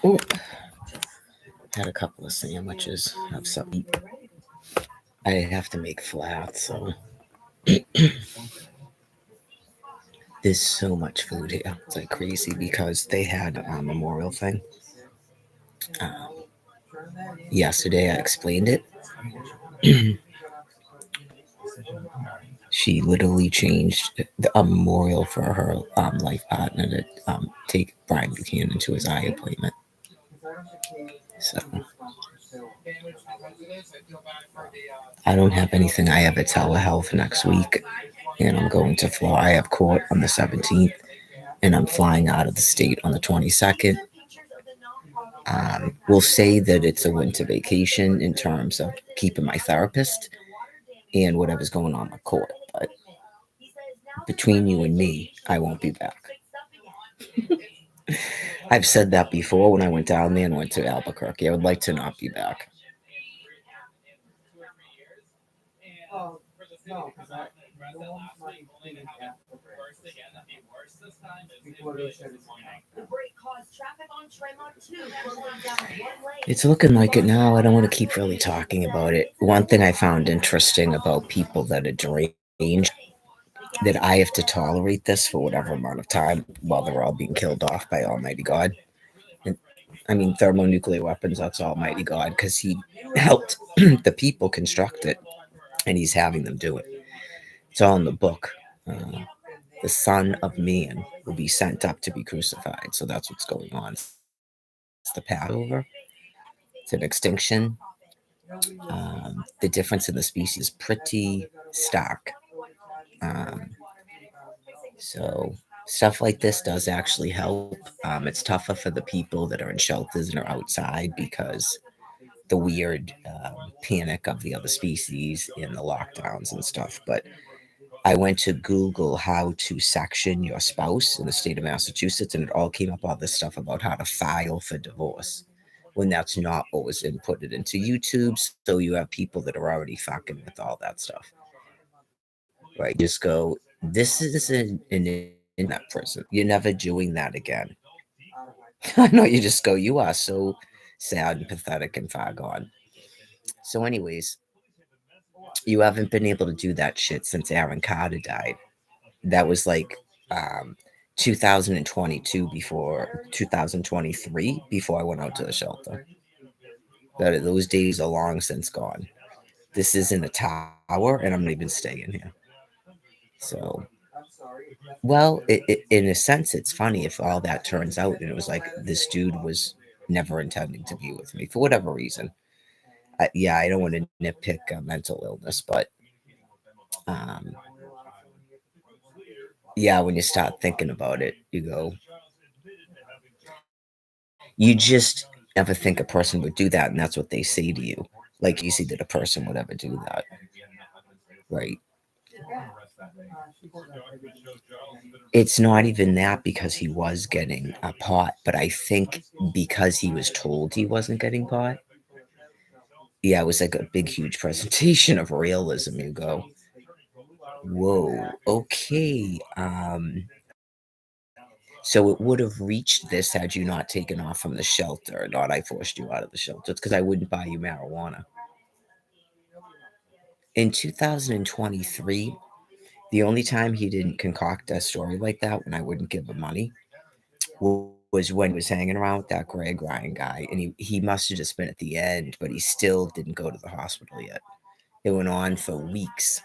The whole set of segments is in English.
Ooh, had a couple of sandwiches. Have something. I have to make flats, so there's so much food here. It's like crazy because they had a memorial thing. Um, Yesterday, I explained it. She literally changed a memorial for her life partner to take Brian Buchanan to his eye appointment. So I don't have anything. I have a telehealth next week, and I'm going to Florida. I have court on the 17th, and I'm flying out of the state on the 22nd. We'll say that it's a winter vacation in terms of keeping my therapist and whatever's going on in court. But between you and me, I won't be back. I've said that before when I went down there and went to Albuquerque. I would like to not be back. It's looking like it now. I don't want to keep really talking about it. One thing I found interesting about people that are deranged, that I have to tolerate this for whatever amount of time while they're all being killed off by Almighty God. And, I mean, thermonuclear weapons, that's Almighty God, because He helped the people construct it, and He's having them do it. It's all in the book. The Son of Man will be sent up to be crucified. So that's what's going on. It's the Passover. It's an extinction. The difference in the species is pretty stark. So stuff like this does actually help. It's tougher for the people that are in shelters and are outside because the weird panic of the other species and the lockdowns and stuff. But I went to Google how to section your spouse in the state of Massachusetts, and it all came up all this stuff about how to file for divorce when that's not what was inputted into YouTube. So you have people that are already fucking with all that stuff. Right? You just go, this is in that prison. You're never doing that again. I know you just go, you are so sad and pathetic and far gone. So, anyways, you haven't been able to do that shit since Aaron Carter died. That was like 2022 before 2023 before I went out to the shelter. Those days are long since gone. This isn't a tower, and I'm not even staying here. So, well, in a sense, it's funny if all that turns out and it was like this dude was never intending to be with me for whatever reason. Yeah, I don't want to nitpick mental illness, but um, yeah, when you start thinking about it, you go, you just never think a person would do that, and that's what they say to you. Like you see that a person would ever do that, right? It's not even that because he was getting a pot, but I think because he was told he wasn't getting pot. Yeah, it was like a big, huge presentation of realism. You go, whoa, okay. So it would have reached this had you not taken off from the shelter, not I forced you out of the shelter. It's because I wouldn't buy you marijuana. In 2023, the only time he didn't concoct a story like that when I wouldn't give him money was when he was hanging around with that Greg Ryan guy. And he must have just been at the end, but he still didn't go to the hospital yet. It went on for weeks.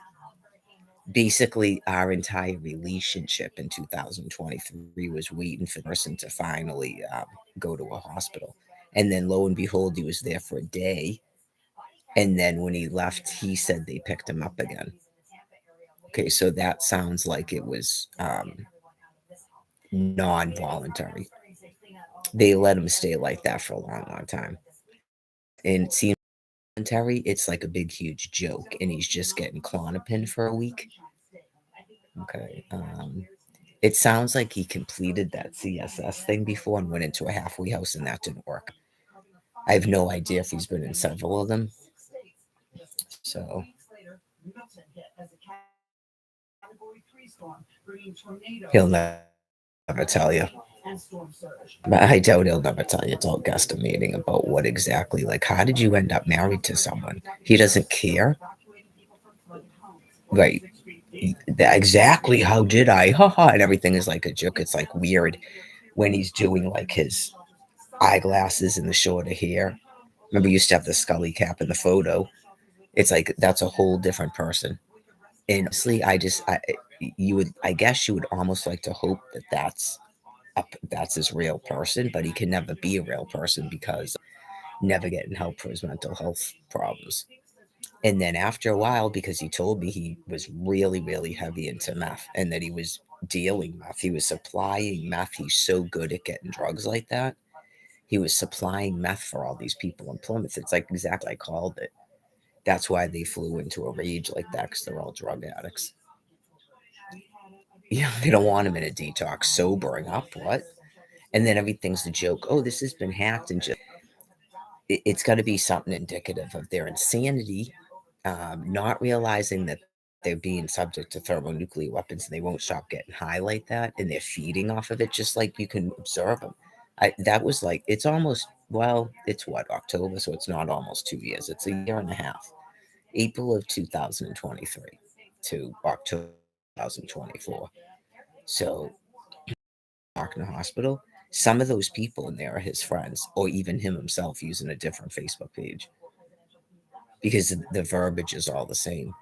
Basically, our entire relationship in 2023 was waiting for the person to finally go to a hospital. And then lo and behold, he was there for a day. And then when he left, he said they picked him up again. Okay, so that sounds like it was non voluntary. They let him stay like that for a long, long time. And it seems voluntary, it's like a big, huge joke. And he's just getting Clonopin for a week. Okay. It sounds like he completed that CSS thing before and went into a halfway house, and that didn't work. I have no idea if he's been in several of them. So He'll never tell you. But I doubt he'll never tell you. It's all guesstimating about what exactly, like, how did you end up married to someone? He doesn't care. Right. Exactly. How did I? Haha. And everything is like a joke. It's like weird when he's doing like his eyeglasses and the shorter hair. Remember, you used to have the Scully cap in the photo. It's like that's a whole different person. And honestly, you would, I guess, you would almost like to hope that that's his real person, but he can never be a real person because never getting help for his mental health problems. And then after a while, because he told me he was really, really heavy into meth and that he was dealing meth, he was supplying meth. He's so good at getting drugs like that. He was supplying meth for all these people in Plymouth. It's like exactly I called it. That's why they flew into a rage like that because they're all drug addicts. Yeah, they don't want him in a detox, sobering up. What? And then everything's a joke. Oh, this has been hacked, and just it's got to be something indicative of their insanity, not realizing that they're being subject to thermonuclear weapons and they won't stop getting high like that, and they're feeding off of it, just like you can observe them. That was like it's almost well, it's what October, so it's not almost 2 years. It's a year and a half. April of 2023 to October 2024. So Markner Hospital, some of those people in there are his friends, or even him himself using a different Facebook page because the verbiage is all the same.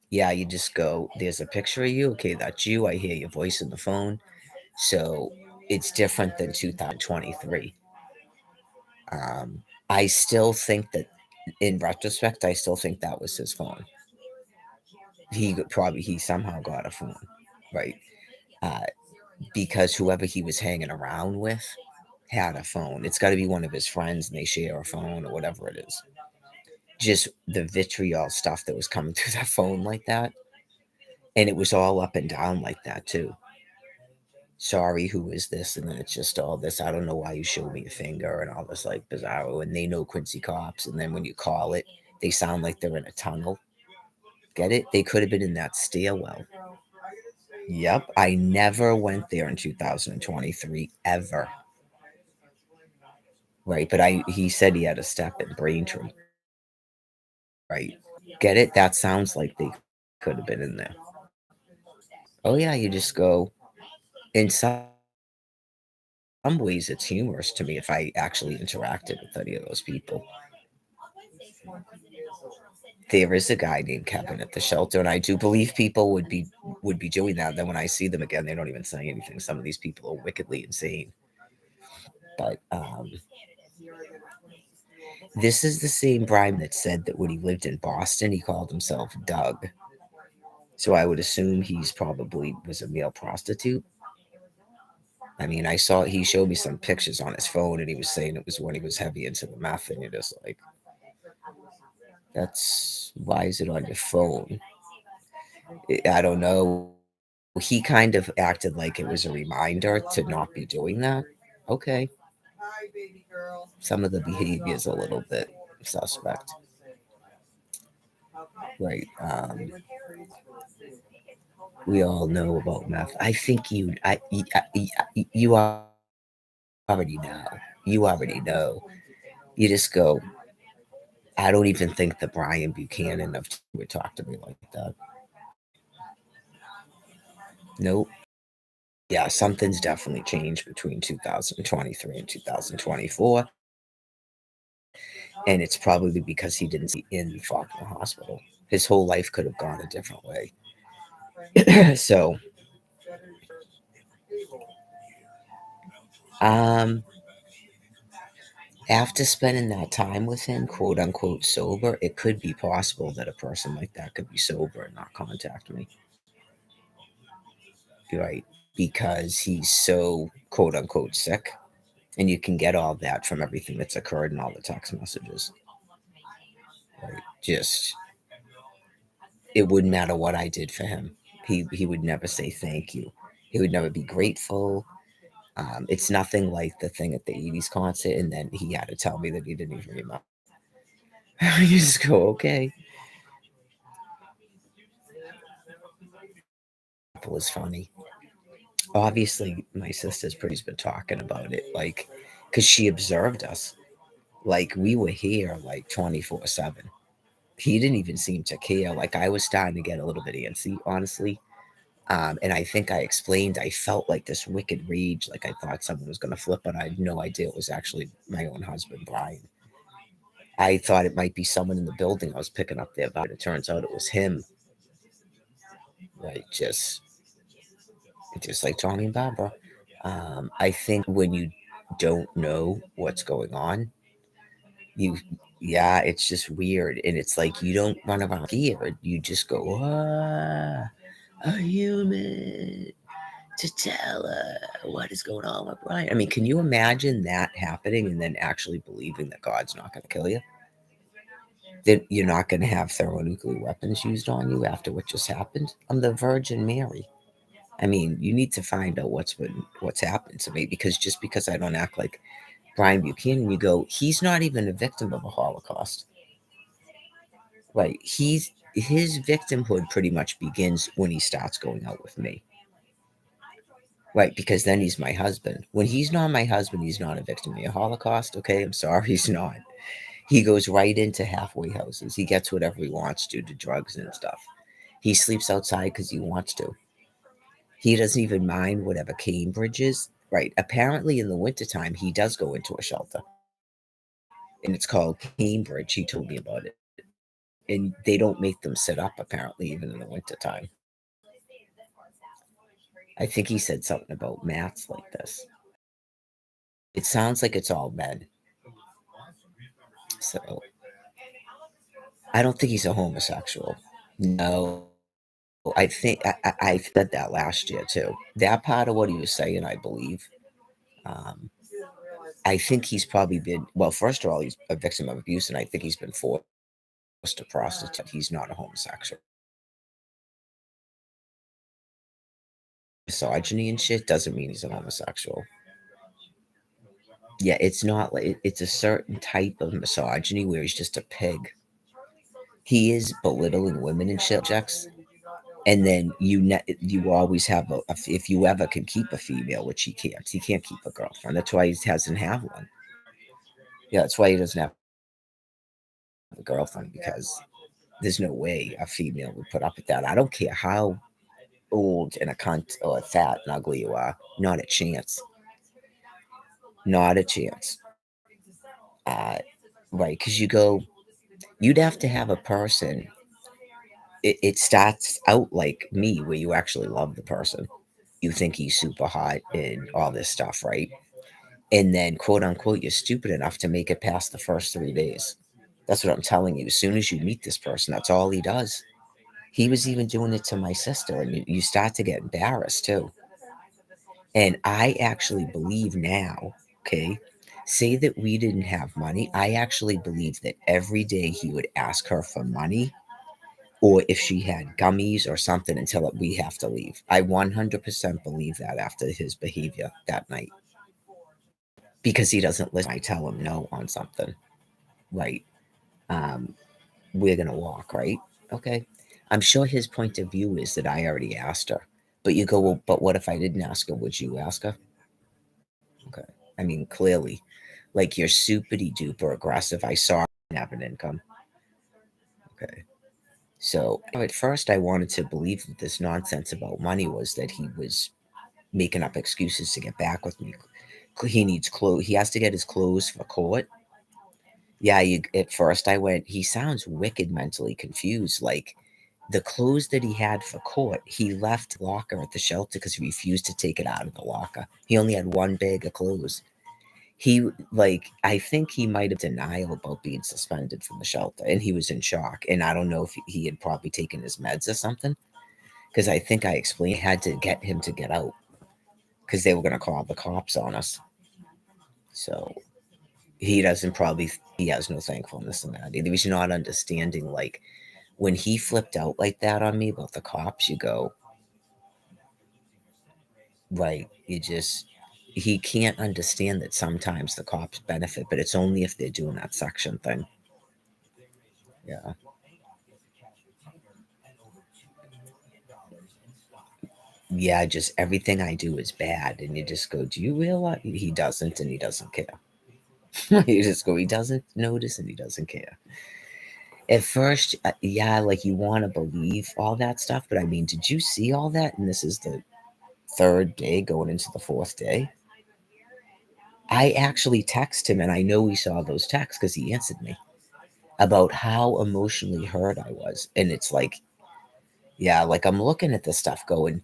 Yeah, you just go, there's a picture of you. Okay, that's you. I hear your voice in the phone. So it's different than 2023. Um, I still think that, in retrospect, I still think that was his phone. He somehow got a phone, right? Uh, because whoever he was hanging around with had a phone. It's got to be one of his friends and they share a phone or whatever it is. Just the vitriol stuff that was coming through that phone like that. And it was all up and down like that too. Sorry, who is this? And then it's just all this. I don't know why you showed me a finger and all this like bizarro. And they know Quincy cops. And then when you call it, they sound like they're in a tunnel. Get it? They could have been in that stairwell. Yep. I never went there in 2023 ever. Right. But he said he had a step in Braintree. Right. Get it? That sounds like they could have been in there. Oh yeah, you just go. In some ways, it's humorous to me if I actually interacted with any of those people. There is a guy named Kevin at the shelter, and I do believe people would be doing that. Then when I see them again, they don't even say anything. Some of these people are wickedly insane. But this is the same Brian that said that when he lived in Boston, he called himself Doug. So I would assume he's probably was a male prostitute. I mean, he showed me some pictures on his phone, and he was saying it was when he was heavy into the meth, and you're just like, that's why is it on your phone? I don't know. He kind of acted like it was a reminder to not be doing that. Okay, some of the behavior is a little bit suspect, right? We all know about meth. I think you already know. You already know. You just go. I don't even think the Brian Buchanan of would talk to me like that. Nope. Yeah, something's definitely changed between 2023 and 2024. And it's probably because he didn't see in Faulkner Hospital. His whole life could have gone a different way. So, um, after spending that time with him, quote unquote, sober, it could be possible that a person like that could be sober and not contact me. Right? Because he's so, quote unquote, sick. And you can get all that from everything that's occurred and all the text messages. Right? Just, it wouldn't matter what I did for him. He would never say thank you. He would never be grateful. It's nothing like the thing at the 80s concert, and then he had to tell me that he didn't even remember. You just go, okay. was funny. Obviously, my sister's pretty's been talking about it, like, because she observed us. Like, we were here like 24/7. He didn't even seem to care. Like, I was starting to get a little bit antsy, honestly. And I think I explained I felt like this wicked rage, like I thought someone was going to flip, but I had no idea it was actually my own husband, Brian. I thought it might be someone in the building I was picking up their vibe. It turns out it was him, right? Just like Tommy and Barbara. I think when you don't know what's going on, you, yeah, it's just weird. And it's like you don't run around scared. You just go, ah, a human to tell what is going on with Brian. I mean, can you imagine that happening and then actually believing that God's not going to kill you? That you're not going to have thermonuclear weapons used on you after what just happened? I'm the Virgin Mary. I mean, you need to find out what's happened to me, because just because I don't act like Brian Buchanan, you go, he's not even a victim of a Holocaust. Right? His victimhood pretty much begins when he starts going out with me. Right, because then he's my husband. When he's not my husband, he's not a victim of a Holocaust. Okay, I'm sorry, he's not. He goes right into halfway houses. He gets whatever he wants to drugs and stuff. He sleeps outside because he wants to. He doesn't even mind whatever Cambridge is. Right. Apparently, in the wintertime, he does go into a shelter. And it's called Cambridge. He told me about it. And they don't make them sit up, apparently, even in the wintertime. I think he said something about mats like this. It sounds like it's all men. So I don't think he's a homosexual. No. I think I said that last year too. That part of what he was saying, I believe. Um, I think he's probably been, well, first of all, he's a victim of abuse, and I think he's been forced to prostitute. He's not a homosexual. Misogyny and shit doesn't mean he's a homosexual. Yeah, it's not like it's a certain type of misogyny where he's just a pig. He is belittling women and shit, Jax. And then you always have if you ever can keep a female, which he can't keep a girlfriend. That's why he doesn't have one. Yeah, that's why he doesn't have a girlfriend, because there's no way a female would put up with that. I don't care how old and a cunt or fat and ugly you are, not a chance. Not a chance. Uh, right, because you'd have to have a person. It starts out like me, where you actually love the person. You think he's super hot and all this stuff, right? And then, quote unquote, you're stupid enough to make it past the first 3 days. That's what I'm telling you. As soon as you meet this person, that's all he does. He was even doing it to my sister, and you start to get embarrassed too. And I actually believe now, okay, say that we didn't have money. I actually believe that every day he would ask her for money, or if she had gummies or something, until we have to leave. I 100% believe that after his behavior that night, because he doesn't listen. I tell him no on something, right? Um, we're gonna walk, right? Okay. I'm sure his point of view is that I already asked her. But you go, well, but what if I didn't ask her? Would you ask her? Okay. I mean, clearly, like, you're super duper aggressive. I saw him have an income. Okay. So at first, I wanted to believe that this nonsense about money was that he was making up excuses to get back with me. He needs clothes. He has to get his clothes for court. Yeah, at first I went, he sounds wicked mentally confused. Like, the clothes that he had for court, he left the locker at the shelter because he refused to take it out of the locker. He only had one bag of clothes. He, like, I think he might have denial about being suspended from the shelter, and he was in shock. And I don't know if he had probably taken his meds or something, because I think I explained I had to get him to get out because they were going to call the cops on us. So he doesn't probably, he has no thankfulness in that. He was not understanding, like, when he flipped out like that on me about the cops, you go, right, he can't understand that sometimes the cops benefit, but it's only if they're doing that section thing. Yeah. yeah, just everything I do is bad. And you just go, do you realize he doesn't and he doesn't care? You just go, he doesn't notice and he doesn't care. At first, yeah, like you want to believe all that stuff, but I mean, did you see all that? And this is the third day going into the fourth day. I actually text him, and I know he saw those texts because he answered me about how emotionally hurt I was. And it's like, yeah, like I'm looking at this stuff going,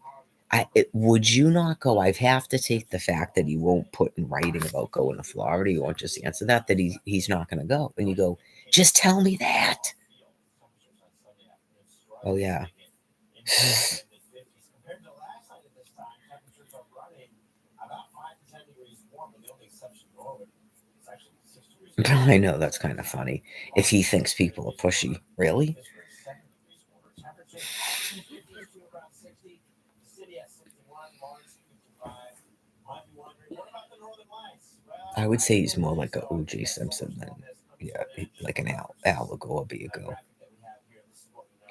would you not go? I have to take the fact that he won't put in writing about going to Florida. He won't just answer that he's not going to go. And you go, just tell me that. Oh yeah. I know that's kind of funny. If he thinks people are pushy, really? I would say he's more like a O.J. Simpson than like an Al Gore be a go.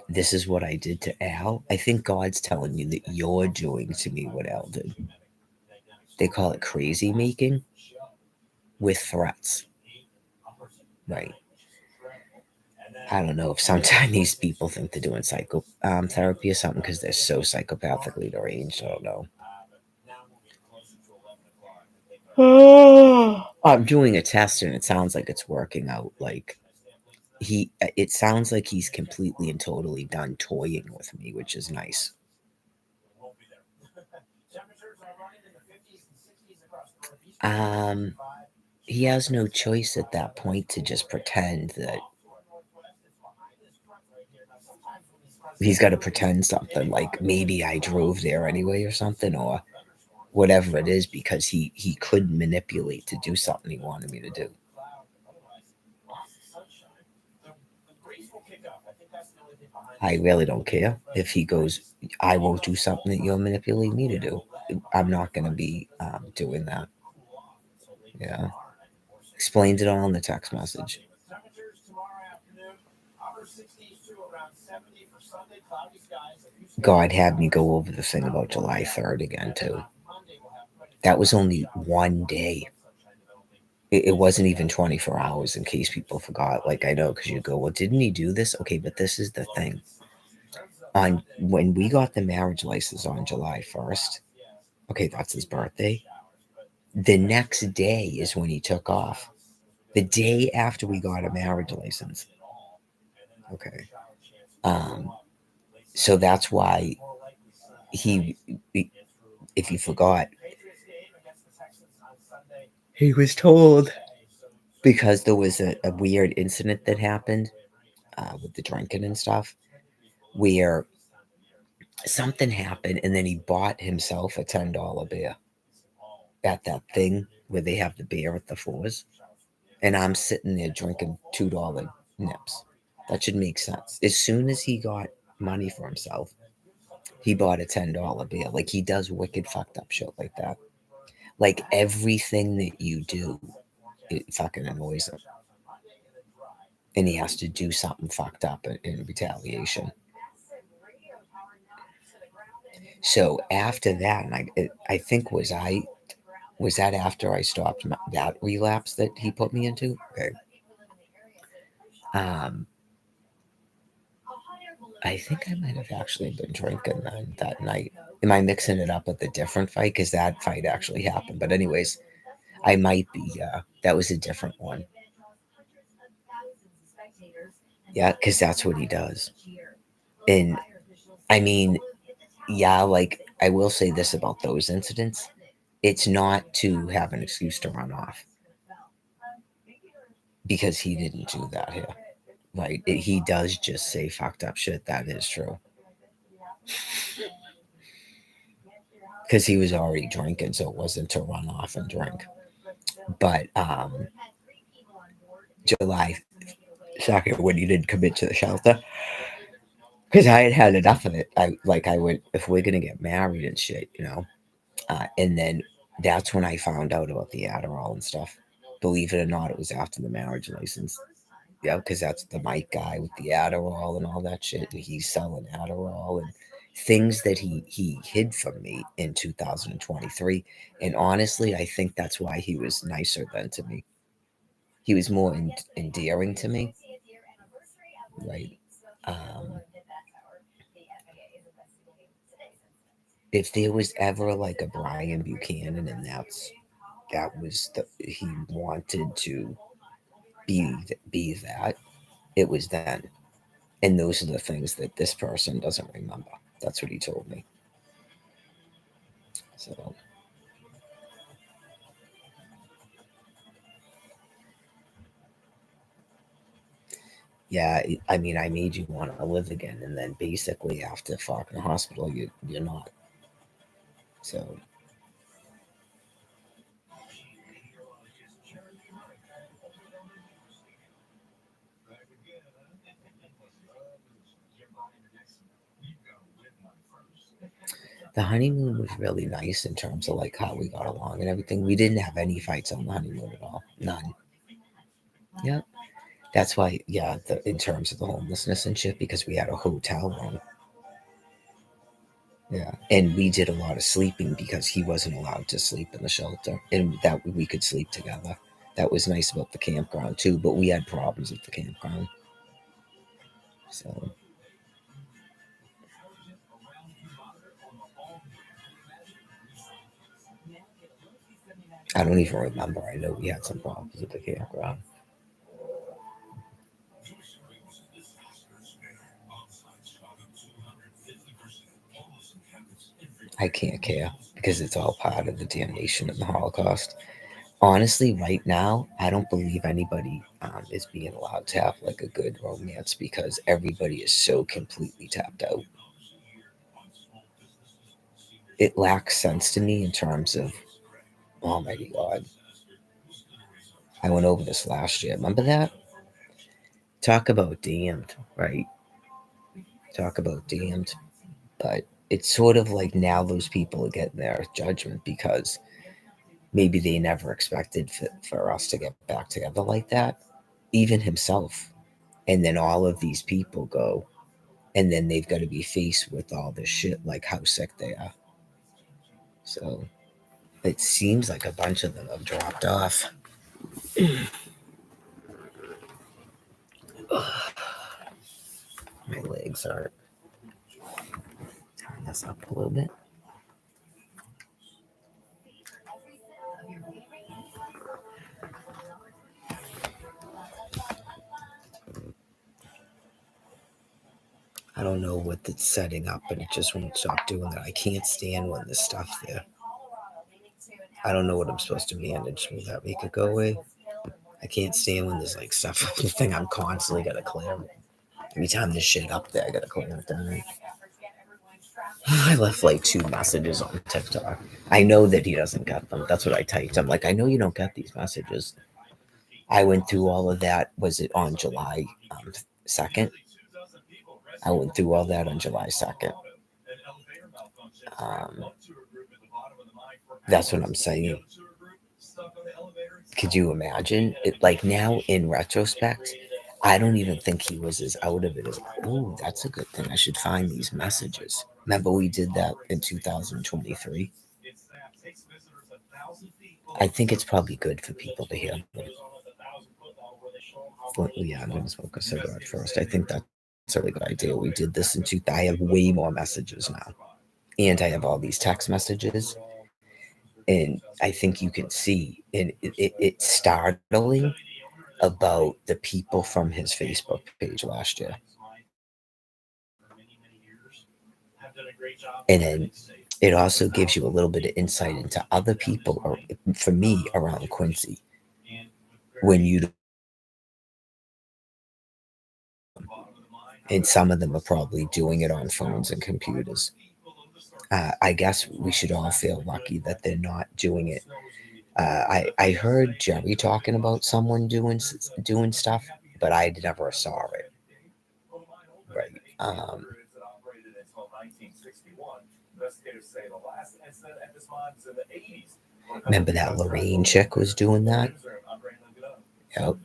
This is what I did to Al. I think God's telling you that you're doing to me what Al did. They call it crazy making with threats. Right. I don't know if sometimes these people think they're doing therapy or something because they're so psychopathically deranged. I don't know. I'm doing a test and it sounds like it's working out. Like it sounds like he's completely and totally done toying with me, which is nice. Um, he has no choice at that point to just pretend that he's got to pretend something like maybe I drove there anyway or something or whatever it is because he could manipulate to do something he wanted me to do. I really don't care if he goes. I won't do something that you'll manipulate me to do. I'm not going to be doing that. Yeah, explained it all in the text message. God had me go over the thing about July 3rd again too. That was only one day. It wasn't even 24 hours in case people forgot. Like I know because you go, well, didn't he do this? Okay, but this is the thing. On when we got the marriage license on July 1st, okay, that's his birthday. The next day is when he took off. The day after we got a marriage license. Okay. Um, so that's why he, if you forgot, he was told because there was a weird incident that happened with the drinking and stuff where something happened and then he bought himself a $10 beer at that thing where they have the beer at the floors. And I'm sitting there drinking $2 nips. That should make sense. As soon as he got money for himself, he bought a $10 beer. Like he does wicked fucked up shit like that. Like everything that you do, it fucking annoys him. And he has to do something fucked up in retaliation. So after that, and I think was that after I stopped that relapse that he put me into? Okay. Um, I think I might have actually been drinking then that night. Am I mixing it up with a different fight? Because that fight actually happened. But anyways, I might be. That was a different one. Yeah, because that's what he does. And I mean, yeah, like I will say this about those incidents. It's not to have an excuse to run off because he didn't do that here. Right? He does just say fucked up shit. That is true. Because he was already drinking, so it wasn't to run off and drink. But July 2nd, when he didn't commit to the shelter, because I had had enough of it. I went, if we're gonna get married and shit, and then that's when I found out about the Adderall and stuff. Believe it or not, it was after the marriage license. Yeah, because that's the Mike guy with the Adderall and all that shit. And he's selling Adderall and things that he hid from me in 2023. And honestly, I think that's why he was nicer then to me. He was more endearing to me, right? Um, if there was ever like a Brian Buchanan, and that was the he wanted to be that, it was then. And those are the things that this person doesn't remember. That's what he told me. So yeah, I mean, I made you want to live again, and then basically after fucking hospital, you're not. So the honeymoon was really nice in terms of like how we got along and everything. We didn't have any fights on the honeymoon at all, none. Yeah, that's why. Yeah, in terms of the homelessness and shit, because we had a hotel room. Yeah, and we did a lot of sleeping because he wasn't allowed to sleep in the shelter, and that we could sleep together. That was nice about the campground too, but we had problems with the campground. So I don't even remember. I know we had some problems with the campground. I can't care because it's all part of the damnation of the Holocaust. Honestly, right now, I don't believe anybody is being allowed to have like a good romance because everybody is so completely tapped out. It lacks sense to me in terms of, oh my God, I went over this last year. Remember that? Talk about damned, right? Talk about damned. But it's sort of like now those people are getting their judgment because maybe they never expected for us to get back together like that, even himself. And then all of these people go, and then they've got to be faced with all this shit, like how sick they are. So it seems like a bunch of them have dropped off. My legs are turn this up a little bit. I don't know what it's setting up, but it just won't stop doing that. I can't stand when this stuff there. I don't know what I'm supposed to manage. Will that make it go away? I can't stand when there's like stuff on the thing. I'm constantly gotta clear it. Every time there's shit up there, I gotta clear it down. I left like 2 messages on TikTok. I know that he doesn't get them. That's what I typed. I'm like, I know you don't get these messages. I went through all of that. Was it on July 2nd? I went through all that on July 2nd. Um, that's what I'm saying. Could you imagine it? Like now, in retrospect, I don't even think he was as out of it as, oh, that's a good thing. I should find these messages. Remember, we did that in 2023. I think it's probably good for people to hear them. Well, yeah, I'm gonna smoke a cigarette first. I think that's a really good idea. We did this in two. I have way more messages now, and I have all these text messages, and I think you can see, and it's startling about the people from his Facebook page last year, and then it also gives you a little bit of insight into other people, or for me, around Quincy, when you and some of them are probably doing it on phones and computers. I guess we should all feel lucky that they're not doing it. I heard Jerry talking about someone doing stuff, but I never saw it. Right. Remember that Lorraine chick was doing that? Yep.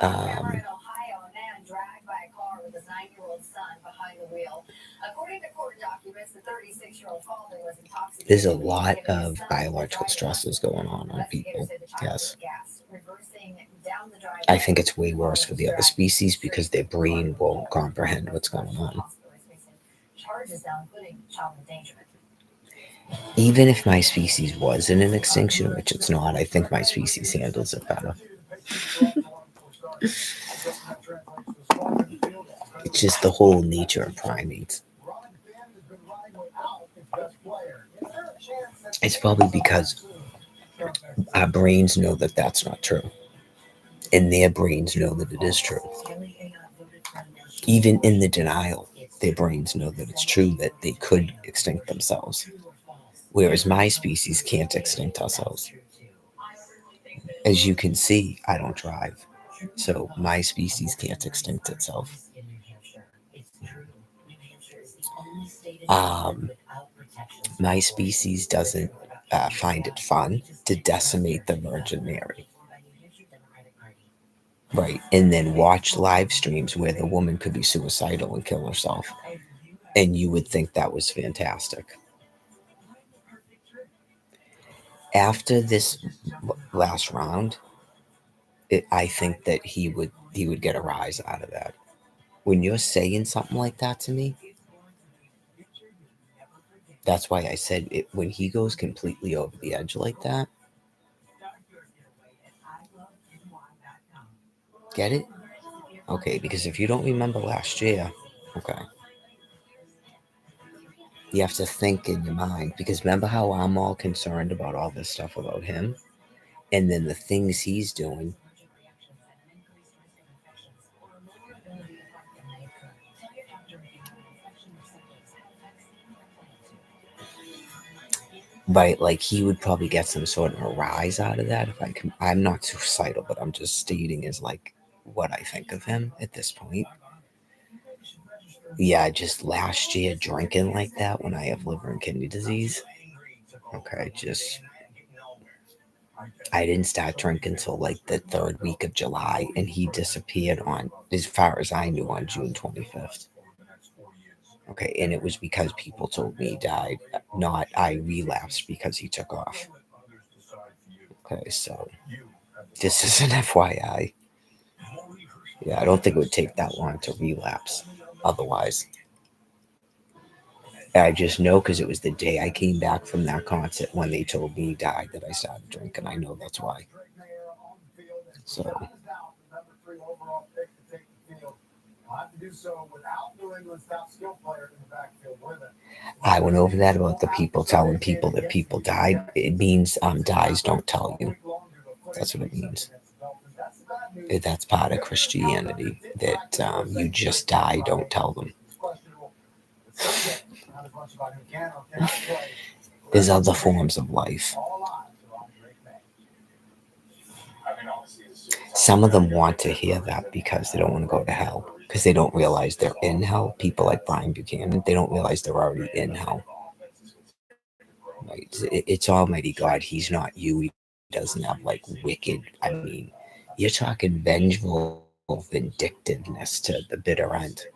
Um, There's a lot of biological stresses going on people. Yes. I think it's way worse for the other species because their brain won't comprehend what's going on. Even if my species was in an extinction, which it's not, I think my species handles it better. It's just the whole nature of primates. It's probably because our brains know that that's not true, and their brains know that it is true. Even in the denial, their brains know that it's true, that they could extinct themselves, whereas my species can't extinct ourselves. As you can see, I don't drive, so my species can't extinct itself. Um, my species doesn't find it fun to decimate the Virgin Mary. Right. And then watch live streams where the woman could be suicidal and kill herself. And you would think that was fantastic. After this last round, I think that he would get a rise out of that. When you're saying something like that to me, that's why I said it, when he goes completely over the edge like that. Get it? Okay, because if you don't remember last year, okay, you have to think in your mind. Because remember how I'm all concerned about all this stuff about him? And then the things he's doing. Right, like he would probably get some sort of a rise out of that if I can. I'm not suicidal, but I'm just stating as like what I think of him at this point. Yeah, just last year drinking like that when I have liver and kidney disease. Okay, just I didn't start drinking until like the third week of July, and he disappeared on, as far as I knew, on June 25th. Okay, and it was because people told me he died, not I relapsed because he took off. Okay, so this is an FYI. Yeah, I don't think it would take that long to relapse otherwise. I just know because it was the day I came back from that concert when they told me he died that I started drinking. I know that's why. So I went over that about the people telling people that people died. It means dies don't tell you. That's what it means. That's part of Christianity, that you just die, don't tell them. There's other forms of life. Some of them want to hear that because they don't want to go to hell, because they don't realize they're in hell. People like Brian Buchanan, they don't realize they're already in hell. Right? It's Almighty God. He's not you. He doesn't have like wicked. I mean, you're talking vengeful vindictiveness to the bitter end.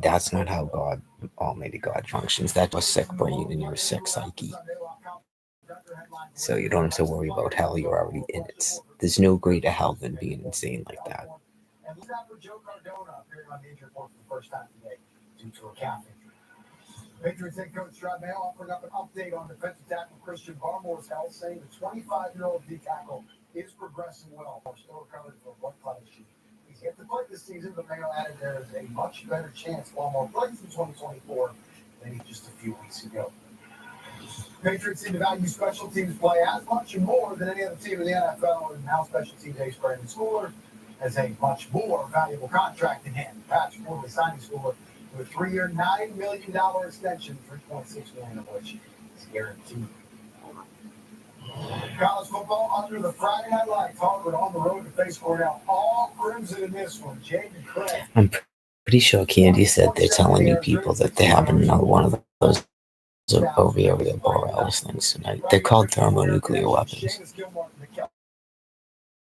That's not how God, Almighty God, functions. That's a sick brain and your sick psyche. So you don't have to worry about hell. You're already in it. There's no greater hell than being insane like that. Patriots head coach Rod Mayo offering up an update on defensive tackle Christian Barmore's health, saying the 25-year-old D tackle is progressing well. Still recovering from blood clot issue. He's yet to play this season, but Mayo added there is a much better chance Barmore plays in 2024 than just a few weeks ago. Patriots seem to value special teams play as much and more than any other team in the NFL, and now special teams ace Brandon Schooler has a much more valuable contract in hand. Pat's formally signing Schooler with a 3-year, $9 million extension, $3.6 million of which is guaranteed. College football under the Friday Night Lights. Harvard on the road to face Cornell. All crimson in this one. Jaden Craig. I'm pretty sure Candy said they're telling you people that they're having another one of those Ovarian Borealis things tonight. They're called thermonuclear weapons.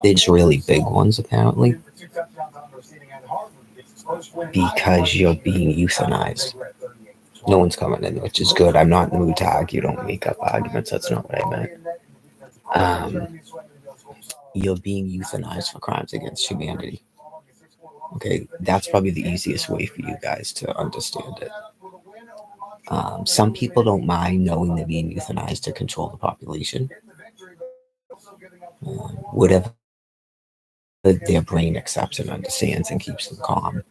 They're just really big ones, apparently. because you're being euthanized. No one's coming in, which is good. I'm not in the mood to argue. Don't make up arguments. That's not what I meant. Um, you're being euthanized for crimes against humanity. Okay, that's probably the easiest way for you guys to understand it. Some people don't mind knowing they're being euthanized to control the population. Whatever their brain accepts and understands and keeps them calm.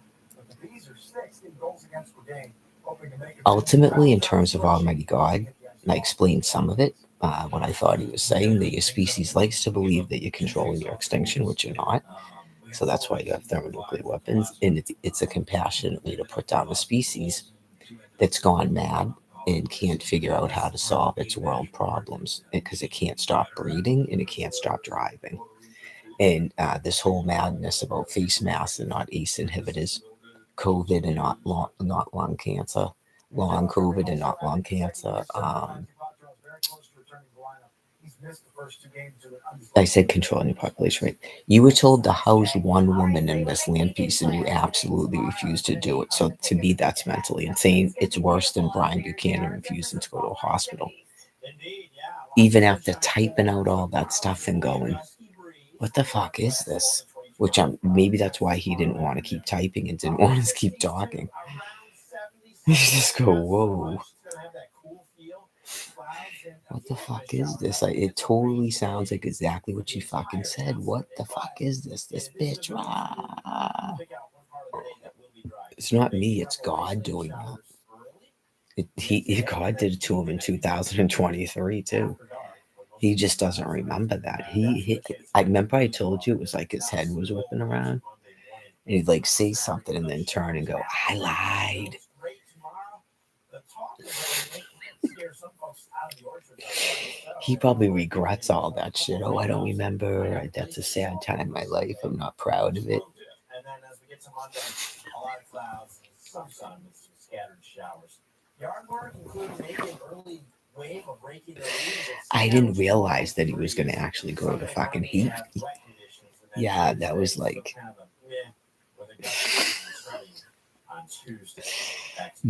Ultimately, in terms of Almighty God, I explained some of it. What I thought he was saying, that your species likes to believe that you're controlling your extinction, which you're not. So that's why you have thermonuclear weapons, and it's a compassionate way to put down a species that's gone mad and can't figure out how to solve its world problems because it can't stop breeding and it can't stop driving. And this whole madness about face masks and not ACE inhibitors, COVID and not lung cancer, long COVID and not lung cancer. I said controlling your population, right? You were told to house one woman in this land piece, and you absolutely refused to do it. So to me, that's mentally insane. It's worse than Brian Buchanan refusing to go to a hospital, even after typing out all that stuff and going, "What the fuck is this?" Which maybe that's why he didn't want to keep typing and didn't want us to keep talking. You just go, "Whoa." What the fuck is this? Like, it totally sounds like exactly what you fucking said. What the fuck is this? This bitch. Ah. It's not me. It's God doing that. God did it to him in 2023 too. He just doesn't remember that. I remember I told you it was like his head was whipping around, and he'd like say something and then turn and go, "I lied." He probably regrets all that shit. Oh, I don't remember. That's a sad time in my life. I'm not proud of it. I didn't realize that he was going to actually go to fucking heat. Yeah, that was like